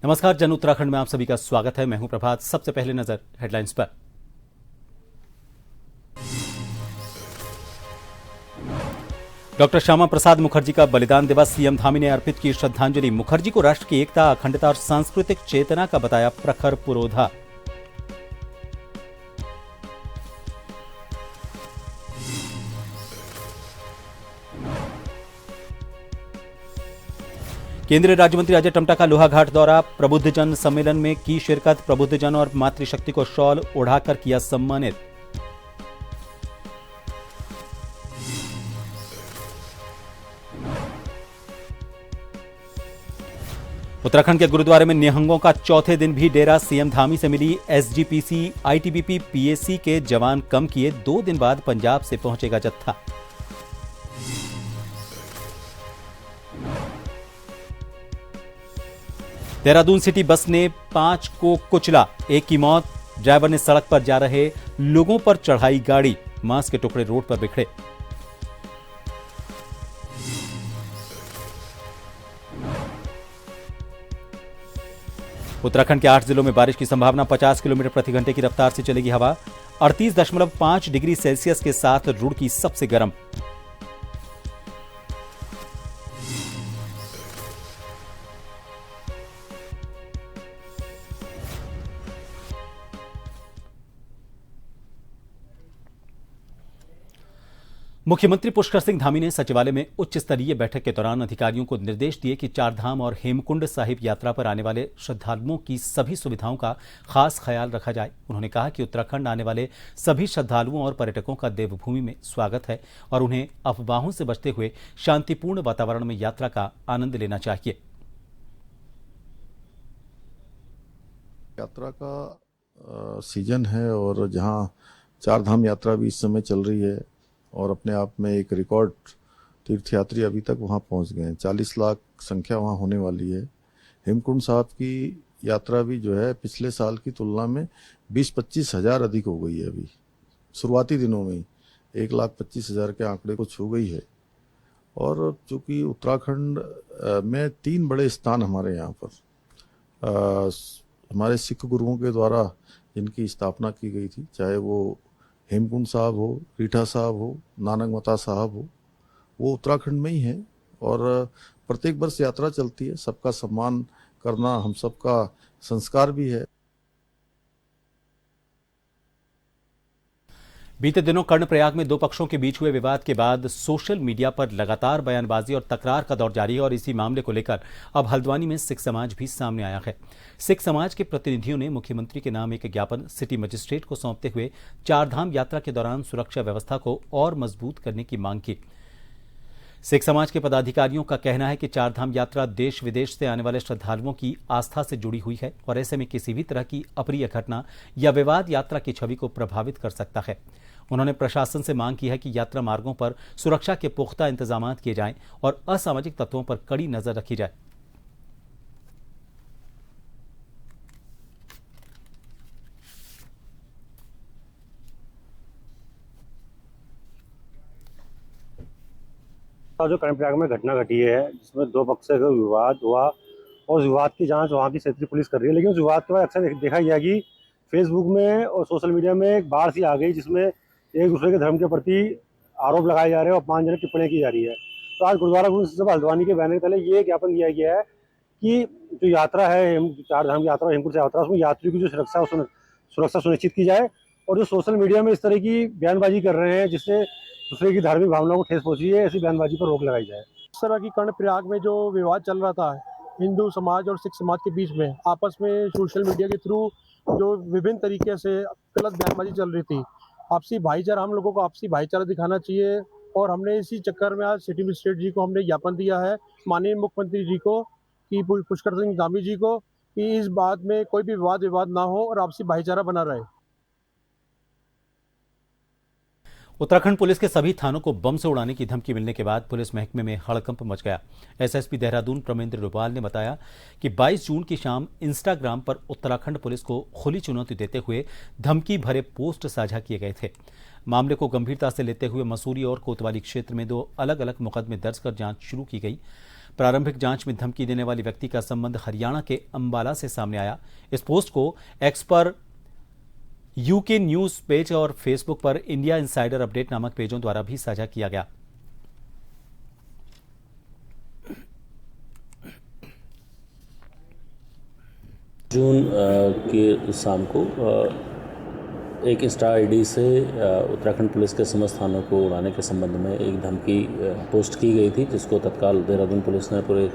नमस्कार, जन उत्तराखंड में आप सभी का स्वागत है। मैं हूं प्रभात। सबसे पहले नजर हेडलाइंस पर। डॉक्टर श्यामा प्रसाद मुखर्जी का बलिदान दिवस, सीएम धामी ने अर्पित की श्रद्धांजलि। मुखर्जी को राष्ट्र की एकता, अखंडता और सांस्कृतिक चेतना का बताया प्रखर पुरोधा। केंद्रीय राज्य मंत्री अजय टम्टा का लोहाघाट दौरा, प्रबुद्धजन सम्मेलन में की शिरकत। प्रबुद्धजन और मातृशक्ति को शॉल ओढ़ाकर किया सम्मानित। उत्तराखंड के गुरुद्वारे में निहंगों का चौथे दिन भी डेरा। सीएम धामी से मिली एसजीपीसी, आईटीबीपी, पीएसी के जवान कम किए। 2 दिन बाद पंजाब से पहुंचेगा जत्था। देहरादून सिटी बस ने 5 को कुचला, 1 की मौत। ड्राइवर ने सड़क पर जा रहे लोगों पर चढ़ाई गाड़ी। मांस के टुकड़े रोड पर बिखरे। उत्तराखंड के 8 जिलों में बारिश की संभावना। 50 किलोमीटर प्रति घंटे की रफ्तार से चलेगी हवा। 38.5 डिग्री सेल्सियस के साथ रुड़की सबसे गर्म। मुख्यमंत्री पुष्कर सिंह धामी ने सचिवालय में उच्च स्तरीय बैठक के दौरान अधिकारियों को निर्देश दिए कि चारधाम और हेमकुंड साहिब यात्रा पर आने वाले श्रद्धालुओं की सभी सुविधाओं का खास ख्याल रखा जाए। उन्होंने कहा कि उत्तराखंड आने वाले सभी श्रद्धालुओं और पर्यटकों का देवभूमि में स्वागत है और उन्हें अफवाहों से बचते हुए शांतिपूर्ण वातावरण में यात्रा का आनंद लेना चाहिए। यात्रा का सीजन है और जहां चारधाम यात्रा भी इस समय चल रही है और अपने आप में एक रिकॉर्ड तीर्थयात्री अभी तक वहां पहुंच गए हैं। 40 लाख संख्या वहां होने वाली है। हेमकुंड साहब की यात्रा भी जो है पिछले साल की तुलना में 20-25 हज़ार अधिक हो गई है। अभी शुरुआती दिनों में 1,25,000 के आंकड़े को छू गई है। और चूँकि उत्तराखंड में 3 बड़े स्थान हमारे यहाँ पर हमारे सिख गुरुओं के द्वारा जिनकी स्थापना की गई थी, चाहे वो हेमकुंड साहब हो, रीठा साहब हो, नानक मता साहब हो, वो उत्तराखंड में ही है। और प्रत्येक वर्ष यात्रा चलती है। सबका सम्मान करना हम सबका संस्कार भी है। बीते दिनों कर्णप्रयाग में 2 पक्षों के बीच हुए विवाद के बाद सोशल मीडिया पर लगातार बयानबाजी और तकरार का दौर जारी है और इसी मामले को लेकर अब हल्द्वानी में सिख समाज भी सामने आया है। सिख समाज के प्रतिनिधियों ने मुख्यमंत्री के नाम एक ज्ञापन सिटी मजिस्ट्रेट को सौंपते हुए चारधाम यात्रा के दौरान सुरक्षा व्यवस्था को और मजबूत करने की मांग की। सिख समाज के पदाधिकारियों का कहना है कि चारधाम यात्रा देश विदेश से आने वाले श्रद्धालुओं की आस्था से जुड़ी हुई है और ऐसे में किसी भी तरह की अप्रिय घटना या विवाद यात्रा की छवि को प्रभावित कर सकता है। उन्होंने प्रशासन से मांग की है कि यात्रा मार्गों पर सुरक्षा के पुख्ता इंतजाम किए जाएं और असामाजिक तत्वों पर कड़ी नजर रखी जाए। जो कर्णप्रयाग में घटना घटी है जिसमें 2 पक्ष से विवाद हुआ और उस विवाद की जांच वहाँ की क्षेत्रीय पुलिस कर रही है। लेकिन उस विवाद के बाद अक्सर देखा गया कि फेसबुक में और सोशल मीडिया में एक बाढ़ सी आ गई जिसमें एक दूसरे के धर्म के प्रति आरोप लगाए जा रहे हैं और 5 जन टिप्पणियां की जा रही है। तो आज गुरुद्वारा गुरु हल्द्वानी के बैनर तले ये ज्ञापन दिया गया है कि जो यात्रा है चारधाम की यात्रा, हेमकुंड यात्रा, उसमें यात्रियों की जो सुरक्षा सुनिश्चित की जाए और जो सोशल मीडिया में इस तरह की बयानबाजी कर रहे हैं जिससे दूसरे की धार्मिक भावनाओं को ठेस पहुंची है, ऐसी बयानबाजी पर रोक लगाई जाए। इस तरह की कर्णप्रयाग में जो विवाद चल रहा था हिंदू समाज और सिख समाज के बीच में, आपस में सोशल मीडिया के थ्रू जो विभिन्न तरीके से गलत बयानबाजी चल रही थी, आपसी भाईचारा, हम लोगों को आपसी भाईचारा दिखाना चाहिए। और हमने इसी चक्कर में आज सिटी मजिस्ट्रेट जी को हमने ज्ञापन दिया है, माननीय मुख्यमंत्री जी को, कि पुष्कर सिंह धामी जी को, कि इस बात में कोई भी विवाद ना हो और आपसी भाईचारा बना रहे। उत्तराखंड पुलिस के सभी थानों को बम से उड़ाने की धमकी मिलने के बाद पुलिस महकमे में हड़कंप मच गया। एसएसपी देहरादून प्रमेंद्र रुपाल ने बताया कि 22 जून की शाम इंस्टाग्राम पर उत्तराखंड पुलिस को खुली चुनौती देते हुए धमकी भरे पोस्ट साझा किए गए थे। मामले को गंभीरता से लेते हुए मसूरी और कोतवाली क्षेत्र में 2 अलग अलग मुकदमे दर्ज कर जांच शुरू की गई। प्रारंभिक जांच में धमकी देने वाले व्यक्ति का संबंध हरियाणा के अंबाला से सामने आया। इस पोस्ट को एक्स पर यूके न्यूज पेज और फेसबुक पर इंडिया इनसाइडर अपडेट नामक पेजों द्वारा भी साझा किया गया। जून के शाम को एक इंस्टा आईडी से उत्तराखंड पुलिस के समस्त थानों को उड़ाने के संबंध में एक धमकी पोस्ट की गई थी, जिसको तत्काल देहरादून पुलिस ने पूरे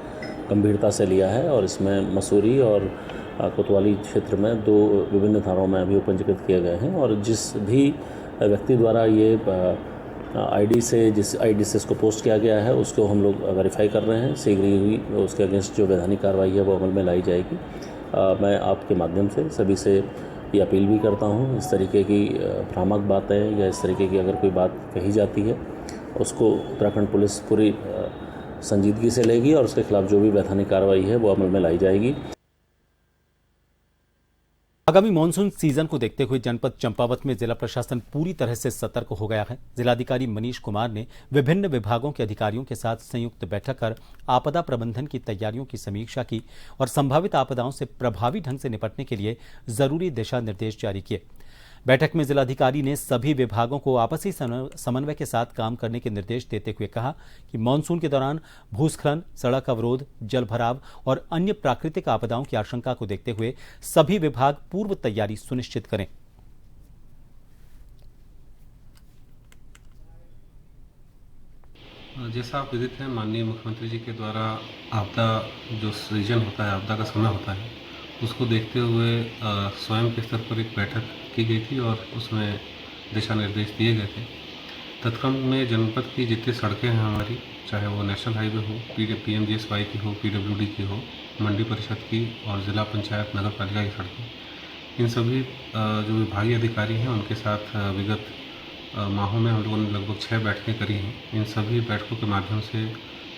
गंभीरता से लिया है और इसमें मसूरी और कोतवाली क्षेत्र में 2 विभिन्न थानों में अभी पंजीकृत किए गए हैं। और जिस भी व्यक्ति द्वारा ये जिस आईडी से इसको पोस्ट किया गया है उसको हम लोग वेरीफाई कर रहे हैं। शीघ्र ही उसके अगेंस्ट जो वैधानिक कार्रवाई है वो अमल में लाई जाएगी। मैं आपके माध्यम से सभी से ये अपील भी करता हूँ, इस तरीके की भ्रामक बातें या इस तरीके की अगर कोई बात कही जाती है उसको उत्तराखंड पुलिस पूरी संजीदगी से लेगी और उसके खिलाफ जो भी वैधानिक कार्रवाई है वो अमल में लाई जाएगी। आगामी मानसून सीजन को देखते हुए जनपद चंपावत में जिला प्रशासन पूरी तरह से सतर्क हो गया है। जिलाधिकारी मनीष कुमार ने विभिन्न विभागों के अधिकारियों के साथ संयुक्त बैठक कर आपदा प्रबंधन की तैयारियों की समीक्षा की और संभावित आपदाओं से प्रभावी ढंग से निपटने के लिए जरूरी दिशा निर्देश जारी किए। बैठक में जिलाधिकारी ने सभी विभागों को आपसी समन्वय के साथ काम करने के निर्देश देते हुए कहा कि मानसून के दौरान भूस्खलन, सड़क अवरोध, जल भराव और अन्य प्राकृतिक आपदाओं की आशंका को देखते हुए सभी विभाग पूर्व तैयारी सुनिश्चित करें। जैसा आप विदित हैं, माननीय मुख्यमंत्री जी के द्वारा आपदा जो सीजन होता है, आपदा का समय होता है, उसको देखते हुए स्वयं के स्तर पर एक बैठक की गई थी और उसमें दिशा निर्देश दिए गए थे। तत्क्रम में जनपद की जितनी सड़कें हैं हमारी, चाहे वो नेशनल हाईवे हो, PMGSY की हो, PWD की हो, मंडी परिषद की और ज़िला पंचायत नगर पालिका की सड़कें, इन सभी जो विभागीय अधिकारी हैं उनके साथ विगत माहों में हम लोगों ने लगभग 6 बैठकें करी हैं। इन सभी बैठकों के माध्यम से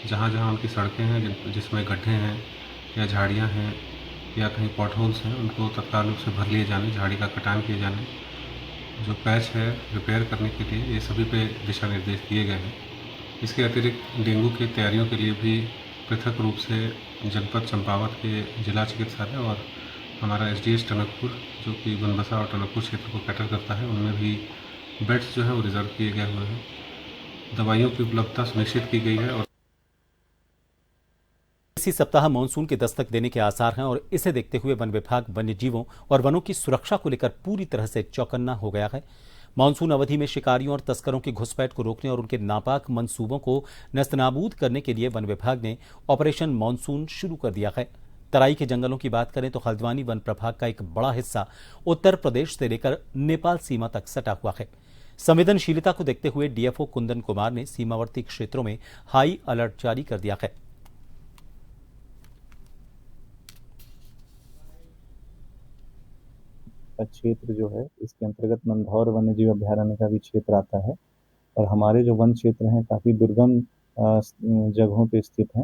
जहाँ जहाँ उनकी सड़कें हैं जिसमें गड्ढे हैं या झाड़ियाँ हैं या कहीं पॉट होल्स हैं, उनको तत्काल रूप से भर लिए जाने, झाड़ी का कटान किए जाने, जो पैच है रिपेयर करने के लिए, ये सभी पे दिशा निर्देश दिए गए हैं। इसके अतिरिक्त डेंगू की तैयारियों के लिए भी पृथक रूप से जनपद चंपावत के जिला चिकित्सालय और हमारा SDH टनकपुर जो कि बनबसा और टनकपुर क्षेत्र को कैटर करता है, उनमें भी बेड्स जो हैं वो रिजर्व किए गए हुए हैं। दवाइयों की उपलब्धता सुनिश्चित की गई है और इसी सप्ताह मानसून के दस्तक देने के आसार हैं और इसे देखते हुए वन विभाग वन्य जीवों और वनों की सुरक्षा को लेकर पूरी तरह से चौकन्ना हो गया है। मानसून अवधि में शिकारियों और तस्करों की घुसपैठ को रोकने और उनके नापाक मंसूबों को नस्तनाबूद करने के लिए वन विभाग ने ऑपरेशन मानसून शुरू कर दिया है। तराई के जंगलों की बात करें तो हल्द्वानी वन प्रभाग का एक बड़ा हिस्सा उत्तर प्रदेश से लेकर नेपाल सीमा तक सटा हुआ है। संवेदनशीलता को देखते हुए DFO कुंदन कुमार ने सीमावर्ती क्षेत्रों में हाई अलर्ट जारी कर दिया है। क्षेत्र जो है इसके अंतर्गत नंधौर वन्यजीव अभयारण्य का भी क्षेत्र आता है और हमारे जो वन क्षेत्र हैं काफ़ी दुर्गम जगहों पे स्थित हैं।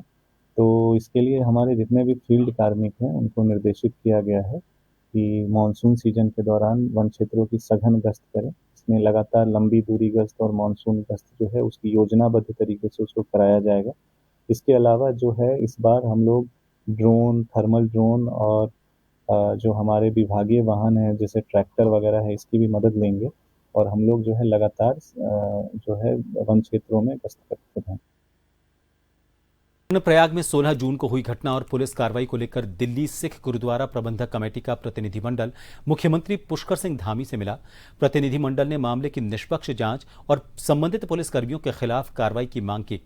तो इसके लिए हमारे जितने भी फील्ड कार्मिक हैं उनको निर्देशित किया गया है कि मानसून सीजन के दौरान वन क्षेत्रों की सघन गश्त करें। इसमें लगातार लंबी दूरी गश्त और मानसून गश्त जो है उसकी योजनाबद्ध तरीके से उसको कराया जाएगा। इसके अलावा जो है इस बार हम लोग ड्रोन, थर्मल ड्रोन और जो हमारे विभागीय वाहन है जैसे ट्रैक्टर वगैरह है इसकी भी मदद लेंगे और हम लोग जो है लगातार जो है वन क्षेत्रों में गश्त करते हैं। प्रयाग में 16 जून को हुई घटना और पुलिस कार्रवाई को लेकर दिल्ली सिख गुरुद्वारा प्रबंधक कमेटी का प्रतिनिधिमंडल मुख्यमंत्री पुष्कर सिंह धामी से मिला। प्रतिनिधिमंडल ने मामले की निष्पक्ष जांच और संबंधित पुलिसकर्मियों के खिलाफ कार्रवाई की मांग की।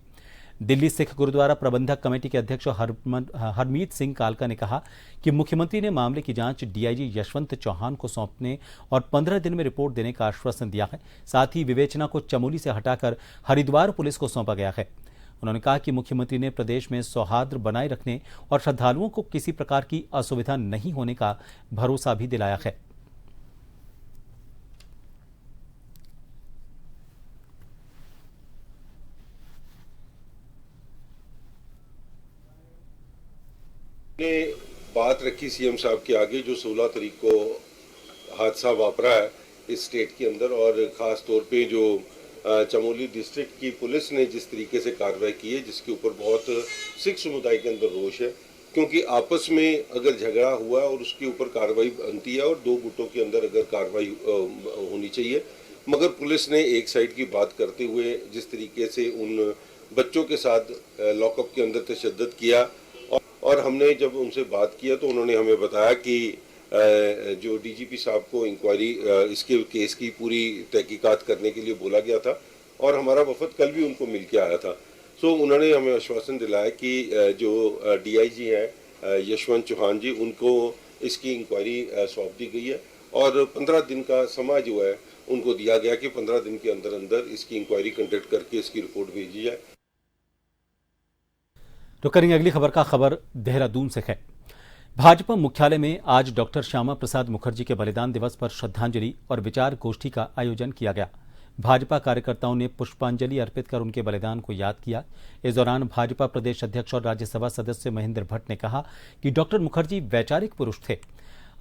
दिल्ली सिख गुरुद्वारा प्रबंधक कमेटी के अध्यक्ष हरमीत सिंह कालका ने कहा कि मुख्यमंत्री ने मामले की जांच DIG यशवंत चौहान को सौंपने और 15 दिन में रिपोर्ट देने का आश्वासन दिया है। साथ ही विवेचना को चमोली से हटाकर हरिद्वार पुलिस को सौंपा गया है। उन्होंने कहा कि मुख्यमंत्री ने प्रदेश में सौहार्द बनाए रखने और श्रद्धालुओं को किसी प्रकार की असुविधा नहीं होने का भरोसा भी दिलाया है। बात रखी CM साहब के आगे जो 16 तारीख को हादसा वापरा है इस स्टेट के अंदर और ख़ास तौर पे जो चमोली डिस्ट्रिक्ट की पुलिस ने जिस तरीके से कार्रवाई की है, जिसके ऊपर बहुत सिख समुदाय के अंदर रोष है, क्योंकि आपस में अगर झगड़ा हुआ और उसके ऊपर कार्रवाई बनती है और दो गुटों के अंदर अगर कार्रवाई होनी चाहिए, मगर पुलिस ने एक साइड की बात करते हुए जिस तरीके से उन बच्चों के साथ लॉकअप के अंदर तशद्दुद किया, और हमने जब उनसे बात किया तो उन्होंने हमें बताया कि जो डीजीपी साहब को इंक्वायरी इसके केस की पूरी तहकीकात करने के लिए बोला गया था, और हमारा वफद कल भी उनको मिल के आया था। सो उन्होंने हमें आश्वासन दिलाया कि जो डीआईजी हैं यशवंत चौहान जी, उनको इसकी इंक्वायरी सौंप दी गई है और 15 दिन का समय जो है उनको दिया गया कि 15 दिन के अंदर अंदर इसकी इंक्वायरी कंडक्ट करके इसकी रिपोर्ट भेजी जाए। तो करेंगे अगली खबर का खबर देहरादून से है। भाजपा मुख्यालय में आज डॉक्टर श्यामा प्रसाद मुखर्जी के बलिदान दिवस पर श्रद्धांजलि और विचार गोष्ठी का आयोजन किया गया। भाजपा कार्यकर्ताओं ने पुष्पांजलि अर्पित कर उनके बलिदान को याद किया। इस दौरान भाजपा प्रदेश अध्यक्ष और राज्यसभा सदस्य महेंद्र भट्ट ने कहा कि डॉक्टर मुखर्जी वैचारिक पुरुष थे।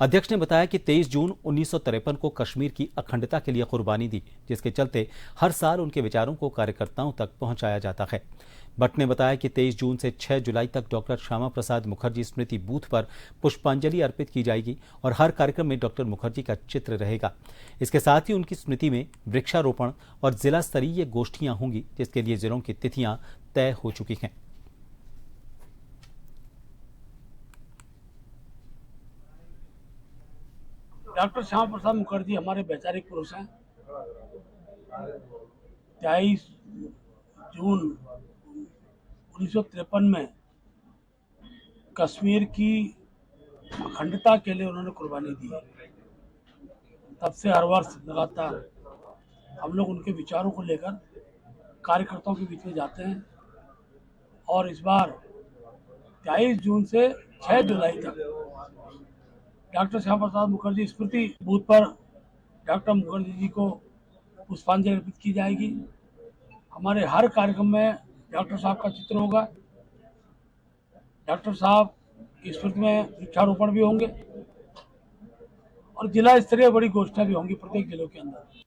अध्यक्ष ने बताया कि 23 जून 1953 को कश्मीर की अखंडता के लिए कुर्बानी दी, जिसके चलते हर साल उनके विचारों को कार्यकर्ताओं तक पहुंचाया जाता है। भट्ट ने बताया कि 23 जून से 6 जुलाई तक डॉक्टर श्यामा प्रसाद मुखर्जी स्मृति बूथ पर पुष्पांजलि अर्पित की जाएगी और हर कार्यक्रम में डॉक्टर मुखर्जी का चित्र रहेगा। इसके साथ ही उनकी स्मृति में वृक्षारोपण और जिला स्तरीय गोष्ठियां होंगी, जिसके लिए जिलों की तिथियां तय हो चुकी हैं। डॉक्टर श्यामा प्रसाद मुखर्जी हमारे वैचारिक पुरुष हैं। 23 जून 1953 में कश्मीर की अखंडता के लिए उन्होंने कुर्बानी दी है। तब से हर वर्ष लगातार हम लोग उनके विचारों को लेकर कार्यकर्ताओं के बीच में जाते हैं और इस बार 23 जून से 6 जुलाई तक डॉक्टर श्यामा प्रसाद मुखर्जी स्मृति बूथ पर डॉक्टर मुखर्जी जी को पुष्पांजलि अर्पित की जाएगी। हमारे हर कार्यक्रम में डॉक्टर साहब का चित्र होगा। डॉक्टर साहब की स्मृति में वृक्षारोपण भी होंगे और जिला स्तरीय बड़ी गोष्ठियां भी होंगी प्रत्येक जिलों के अंदर।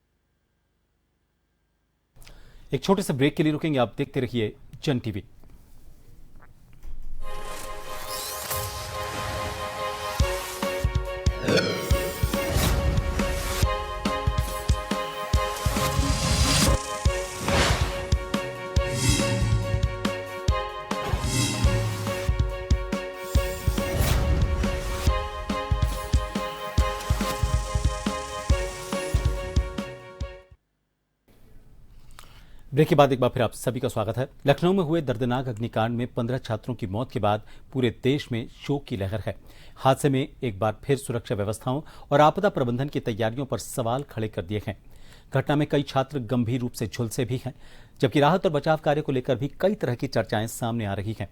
एक छोटे से ब्रेक के लिए रुकेंगे। आप देखते रहिए जन टीवी। ब्रेक के बाद एक बार फिर आप सभी का स्वागत है। लखनऊ में हुए दर्दनाक अग्निकांड में 15 छात्रों की मौत के बाद पूरे देश में शोक की लहर है। हादसे में एक बार फिर सुरक्षा व्यवस्थाओं और आपदा प्रबंधन की तैयारियों पर सवाल खड़े कर दिए हैं। घटना में कई छात्र गंभीर रूप से झुलसे भी हैं, जबकि राहत और बचाव कार्य को लेकर भी कई तरह की चर्चाएं सामने आ रही हैं।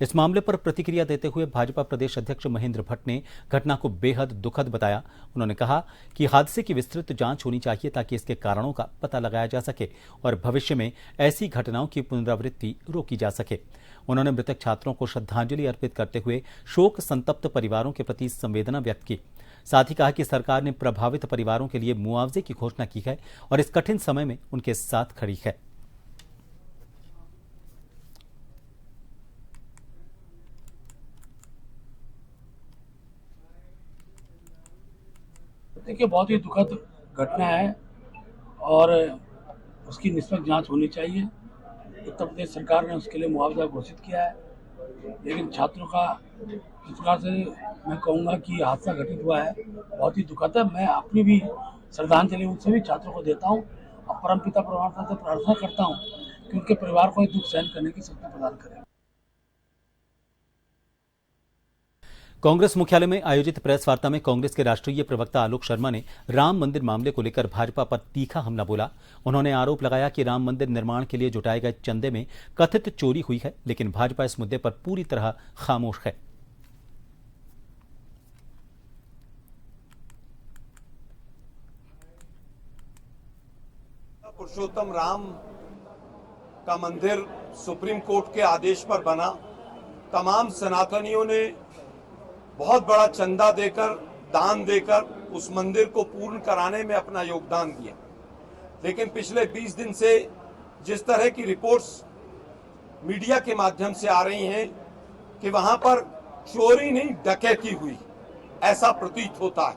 इस मामले पर प्रतिक्रिया देते हुए भाजपा प्रदेश अध्यक्ष महेंद्र भट्ट ने घटना को बेहद दुखद बताया। उन्होंने कहा कि हादसे की विस्तृत जांच होनी चाहिए ताकि इसके कारणों का पता लगाया जा सके और भविष्य में ऐसी घटनाओं की पुनरावृत्ति रोकी जा सके। उन्होंने मृतक छात्रों को श्रद्धांजलि अर्पित करते हुए शोक संतप्त परिवारों के प्रति संवेदना व्यक्त की। साथ ही कहा कि सरकार ने प्रभावित परिवारों के लिए मुआवजे की घोषणा की है और इस कठिन समय में उनके साथ खड़ी है। देखिए, बहुत ही दुखद घटना है और उसकी निष्पक्ष जांच होनी चाहिए। उत्तर प्रदेश सरकार ने उसके लिए मुआवजा घोषित किया है, लेकिन छात्रों का इस प्रकार से मैं कहूँगा कि हादसा घटित हुआ है, बहुत ही दुखद है। मैं अपनी भी श्रद्धांजलि उन सभी छात्रों को देता हूँ और परमपिता परमात्मा से प्रार्थना करता हूँ कि उनके परिवार को दुख सहन करने की शक्ति प्रदान करें। कांग्रेस मुख्यालय में आयोजित प्रेस वार्ता में कांग्रेस के राष्ट्रीय प्रवक्ता आलोक शर्मा ने राम मंदिर मामले को लेकर भाजपा पर तीखा हमला बोला। उन्होंने आरोप लगाया कि राम मंदिर निर्माण के लिए जुटाए गए चंदे में कथित चोरी हुई है, लेकिन भाजपा इस मुद्दे पर पूरी तरह खामोश है। पुरुषोत्तम राम का मंदिर सुप्रीम कोर्ट के आदेश पर बना। तमाम सनातनियों ने बहुत बड़ा चंदा देकर, दान देकर उस मंदिर को पूर्ण कराने में अपना योगदान दिया। लेकिन पिछले 20 दिन से जिस तरह की रिपोर्ट्स मीडिया के माध्यम से आ रही हैं कि वहां पर चोरी नहीं डकैती हुई, ऐसा प्रतीत होता है।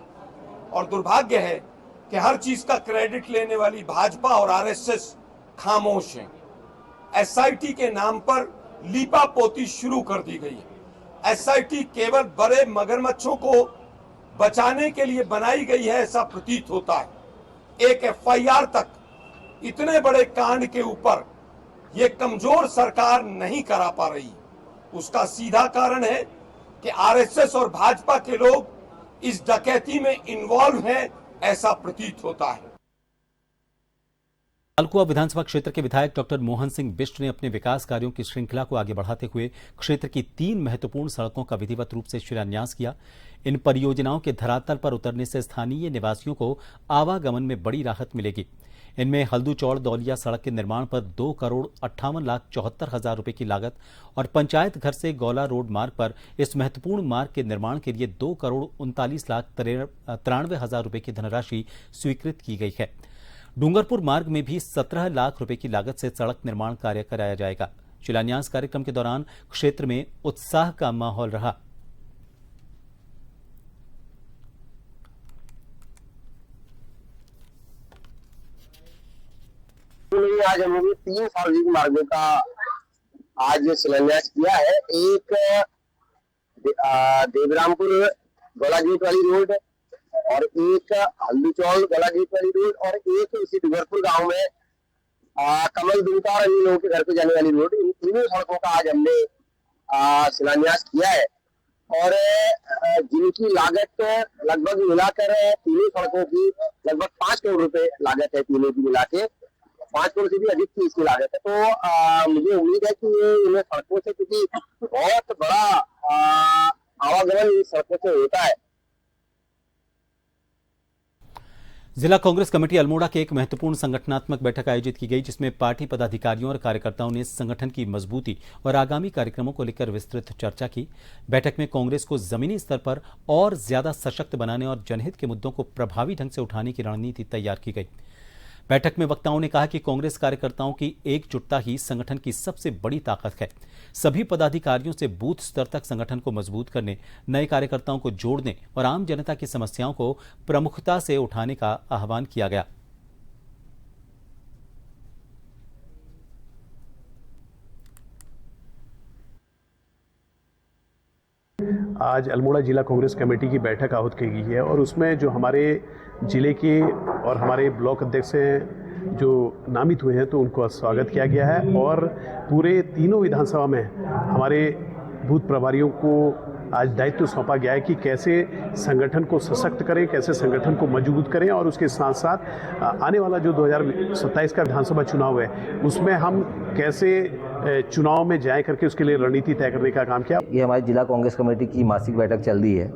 और दुर्भाग्य है कि हर चीज का क्रेडिट लेने वाली भाजपा और आरएसएस खामोश हैं। एसआईटी के नाम पर लीपापोती शुरू कर दी गई है। एसआईटी केवल बड़े मगरमच्छों को बचाने के लिए बनाई गई है, ऐसा प्रतीत होता है। एक एफआईआर तक इतने बड़े कांड के ऊपर ये कमजोर सरकार नहीं करा पा रही। उसका सीधा कारण है कि आरएसएस और भाजपा के लोग इस डकैती में इन्वॉल्व हैं, ऐसा प्रतीत होता है। अलकुआ विधानसभा क्षेत्र के विधायक डॉक्टर मोहन सिंह बिष्ट ने अपने विकास कार्यों की श्रृंखला को आगे बढ़ाते हुए क्षेत्र की 3 महत्वपूर्ण सड़कों का विधिवत रूप से शिलान्यास किया। इन परियोजनाओं के धरातल पर उतरने से स्थानीय निवासियों को आवागमन में बड़ी राहत मिलेगी। इनमें हल्दूचौड़ दौलिया सड़क के निर्माण पर 2,58,74,000 रुपए की लागत और पंचायत घर से गौला रोड मार्ग पर इस महत्वपूर्ण मार्ग के निर्माण के लिए 2,39,93,000 रुपए की धनराशि स्वीकृत की गई है। डूंगरपुर मार्ग में भी 17 लाख रुपए की लागत से सड़क निर्माण कार्य कराया जाएगा। शिलान्यास कार्यक्रम के दौरान क्षेत्र में उत्साह का माहौल रहा। आज हम लोग 3 सार्वजनिक मार्गों का आज शिलान्यास किया है। एक देवरामपुर गोलागेट वाली रोड और एक हल्दूचौड़ गोलागेट वाली रोड और एक इसी डूंगरपुर गांव में कमल दुमका और अन्य लोगों के घर पे जाने वाली रोड। इन तीनों सड़कों का आज हमने शिलान्यास किया है और जिनकी लागत लगभग मिलाकर तीनों सड़कों की लगभग 5 करोड़ रुपए लागत है। तीनों की मिला के 5 करोड़ से भी अधिक की इसकी लागत है। तो मुझे उम्मीद है कि इन सड़कों से, क्योंकि बहुत बड़ा आवागमन इन सड़कों से होता है। जिला कांग्रेस कमेटी अल्मोड़ा के एक महत्वपूर्ण संगठनात्मक बैठक आयोजित की गई, जिसमें पार्टी पदाधिकारियों और कार्यकर्ताओं ने संगठन की मजबूती और आगामी कार्यक्रमों को लेकर विस्तृत चर्चा की। बैठक में कांग्रेस को जमीनी स्तर पर और ज्यादा सशक्त बनाने और जनहित के मुद्दों को प्रभावी ढंग से उठाने की रणनीति तैयार की गई। बैठक में वक्ताओं ने कहा कि कांग्रेस कार्यकर्ताओं की एकजुटता ही संगठन की सबसे बड़ी ताकत है। सभी पदाधिकारियों से बूथ स्तर तक संगठन को मजबूत करने, नए कार्यकर्ताओं को जोड़ने और आम जनता की समस्याओं को प्रमुखता से उठाने का आह्वान किया गया। आज अल्मोड़ा जिला कांग्रेस कमेटी की बैठक आहूत की गई है और उसमें जो हमारे जिले के और हमारे ब्लॉक अध्यक्ष हैं जो नामित हुए हैं तो उनको स्वागत किया गया है और पूरे तीनों विधानसभा में हमारे बूथ प्रभारियों को आज दायित्व सौंपा गया है कि कैसे संगठन को सशक्त करें, कैसे संगठन को मजबूत करें और उसके साथ साथ आने वाला जो 2027 का विधानसभा चुनाव है उसमें हम कैसे चुनाव में जाए करके उसके लिए रणनीति तय करने का काम किया। ये हमारी जिला कांग्रेस कमेटी की मासिक बैठक चल रही है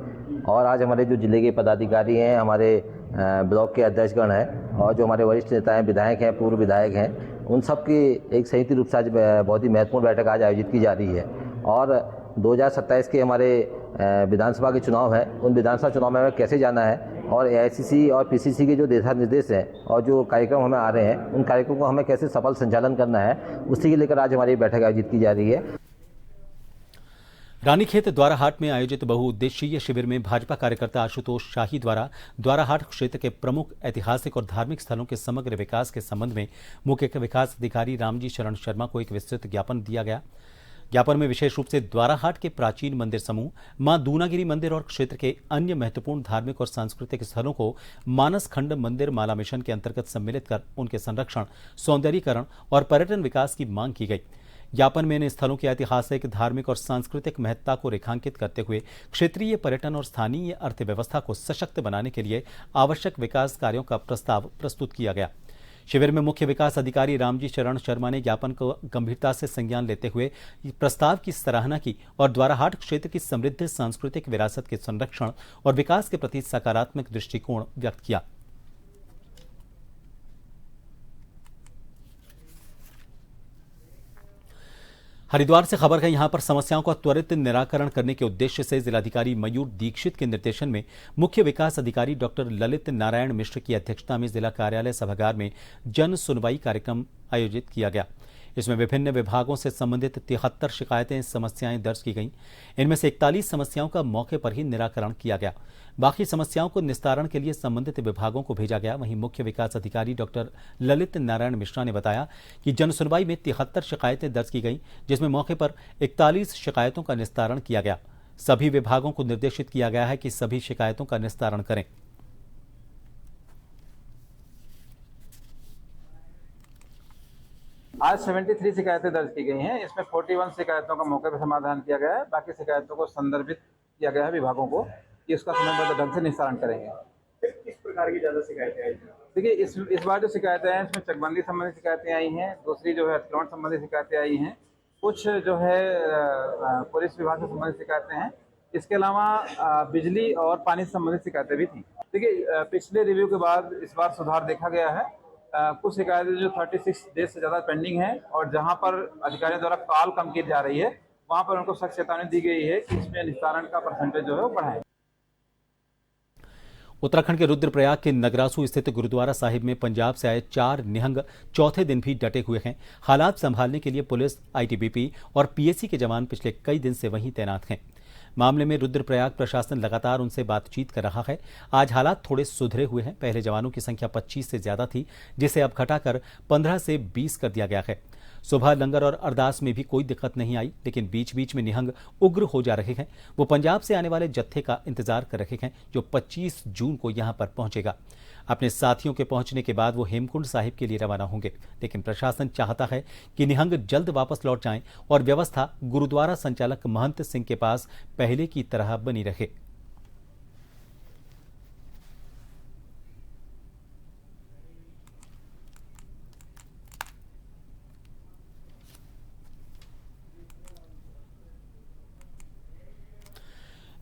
और आज हमारे जो जिले के पदाधिकारी हैं, हमारे ब्लॉक के अध्यक्षगण हैं और जो हमारे वरिष्ठ नेता हैं, विधायक हैं, पूर्व विधायक हैं, उन सब की एक संयुक्त रूप से आज बहुत ही महत्वपूर्ण बैठक आज आयोजित की जा रही है। और 2027 के हमारे विधानसभा के चुनाव हैं, उन विधानसभा चुनाव में हमें कैसे जाना है और एआईसीसी और पीसीसी के जो दिशा निर्देश हैं और जो कार्यक्रम हमें आ रहे हैं, उन कार्यक्रमों को हमें कैसे सफल संचालन करना है, उसी के लेकर आज हमारी बैठक आयोजित की जा रही है। रानीखेत द्वाराहाट में आयोजित बहुउद्देशीय शिविर में भाजपा कार्यकर्ता आशुतोष शाही द्वारा द्वाराहाट क्षेत्र के प्रमुख ऐतिहासिक और धार्मिक स्थलों के समग्र विकास के संबंध में मुख्य विकास अधिकारी रामजी शरण शर्मा को एक विस्तृत ज्ञापन दिया गया। ज्ञापन में विशेष रूप से द्वाराहाट के प्राचीन मंदिर समूह, मां दूनागिरी मंदिर और क्षेत्र के अन्य महत्वपूर्ण धार्मिक और सांस्कृतिक स्थलों को मानस खंड मंदिर माला मिशन के अंतर्गत सम्मिलित कर उनके संरक्षण, सौंदर्यीकरण और पर्यटन विकास की मांग की गई। ज्ञापन में इन स्थलों की ऐतिहासिक, धार्मिक और सांस्कृतिक महत्ता को रेखांकित करते हुए क्षेत्रीय पर्यटन और स्थानीय अर्थव्यवस्था को सशक्त बनाने के लिए आवश्यक विकास कार्यों का प्रस्ताव प्रस्तुत किया गया। शिविर में मुख्य विकास अधिकारी रामजी शरण शर्मा ने ज्ञापन को गंभीरता से संज्ञान लेते हुए प्रस्ताव की सराहना की और द्वाराहाट क्षेत्र की समृद्ध सांस्कृतिक विरासत के संरक्षण और विकास के प्रति सकारात्मक दृष्टिकोण व्यक्त किया। हरिद्वार से खबर है, यहां पर समस्याओं का त्वरित निराकरण करने के उद्देश्य से जिलाधिकारी मयूर दीक्षित के निर्देशन में मुख्य विकास अधिकारी डॉक्टर ललित नारायण मिश्र की अध्यक्षता में जिला कार्यालय सभागार में जन सुनवाई कार्यक्रम आयोजित किया गया। इसमें विभिन्न विभागों से संबंधित 73 शिकायतें समस्याएं दर्ज की गईं। इनमें से 41 समस्याओं का मौके पर ही निराकरण किया गया। बाकी समस्याओं को निस्तारण के लिए संबंधित विभागों को भेजा गया। वहीं मुख्य विकास अधिकारी डॉक्टर ललित नारायण मिश्रा ने बताया कि जन सुनवाई में 73 शिकायतें दर्ज की गईं, जिसमें मौके पर 41 शिकायतों का निस्तारण किया गया। सभी विभागों को निर्देशित किया गया है कि सभी शिकायतों का निस्तारण करें। आज 73 शिकायतें दर्ज की गई हैं। इसमें 41 शिकायतों का मौके पर समाधान किया गया है। बाकी शिकायतों को संदर्भित किया गया है विभागों को कि उसका समयबद्ध ढंग से निस्तारण करेंगे। किस प्रकार की ज्यादा शिकायतें आई? देखिए, इस बार जो शिकायतें आई हैं इसमें चकबंदी संबंधी शिकायतें आई हैं, दूसरी जो है अतिक्रमण संबंधी शिकायतें आई हैं, कुछ जो है पुलिस विभाग से संबंधित शिकायतें हैं। इसके अलावा बिजली और पानी से संबंधित शिकायतें भी थी। देखिए, पिछले रिव्यू के बाद इस बार सुधार देखा गया है। कुछ शिकायतें जो 36 डेज से ज़्यादा पेंडिंग है और जहां पर अधिकारियों द्वारा कॉल कम की जा रही है वहां पर उनको सख्त चेतावनी दी गई है कि इसमें निस्तारण का परसेंटेज जो है वो बढ़ाएं। उत्तराखंड के रुद्रप्रयाग के नगरासू स्थित गुरुद्वारा साहिब में पंजाब से आए 4 निहंग चौथे दिन भी डटे हुए हैं। हालात संभालने के लिए पुलिस, आईटीबीपी और पीएसी के जवान पिछले कई दिन से वहीं तैनात हैं। मामले में रुद्रप्रयाग प्रशासन लगातार उनसे बातचीत कर रहा है। आज हालात थोड़े सुधरे हुए हैं। पहले जवानों की संख्या 25 से ज्यादा थी, जिसे अब घटाकर 15 से 20 कर दिया गया है। सुबह लंगर और अरदास में भी कोई दिक्कत नहीं आई, लेकिन बीच बीच में निहंग उग्र हो जा रहे हैं। वो पंजाब से आने वाले जत्थे का इंतजार कर रहे हैं जो 25 जून को यहां पर पहुंचेगा। अपने साथियों के पहुंचने के बाद वो हेमकुंड साहिब के लिए रवाना होंगे, लेकिन प्रशासन चाहता है कि निहंग जल्द वापस लौट जाएं और व्यवस्था गुरुद्वारा संचालक महंत सिंह के पास पहले की तरह बनी रहे।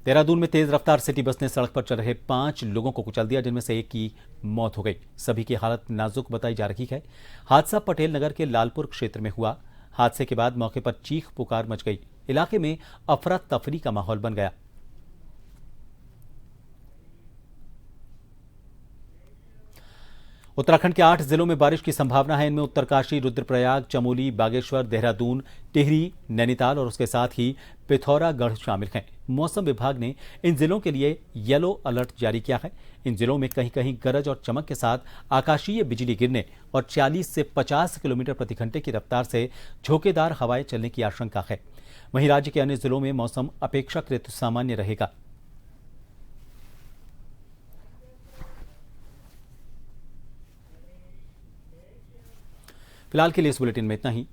देहरादून में तेज रफ्तार सिटी बस ने सड़क पर चल रहे 5 लोगों को कुचल दिया, जिनमें से एक की मौत हो गई। सभी की हालत नाजुक बताई जा रही है। हादसा पटेल नगर के लालपुर क्षेत्र में हुआ। हादसे के बाद मौके पर चीख पुकार मच गई। इलाके में अफरा तफरी का माहौल बन गया। उत्तराखंड के 8 जिलों में बारिश की संभावना है। इनमें उत्तरकाशी, रुद्रप्रयाग, चमोली, बागेश्वर, देहरादून, टिहरी, नैनीताल और उसके साथ ही पिथौरागढ़ शामिल हैं। मौसम विभाग ने इन जिलों के लिए येलो अलर्ट जारी किया है। इन जिलों में कहीं कहीं गरज और चमक के साथ आकाशीय बिजली गिरने और 40 से 50 किलोमीटर प्रति घंटे की रफ्तार से झोंकेदार हवाएं चलने की आशंका है। वहीं राज्य के अन्य जिलों में मौसम अपेक्षाकृत सामान्य रहेगा। फिलहाल के लिए इस बुलेटिन में इतना ही।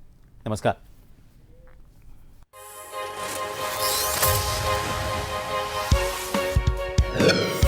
नमस्कार। Yeah.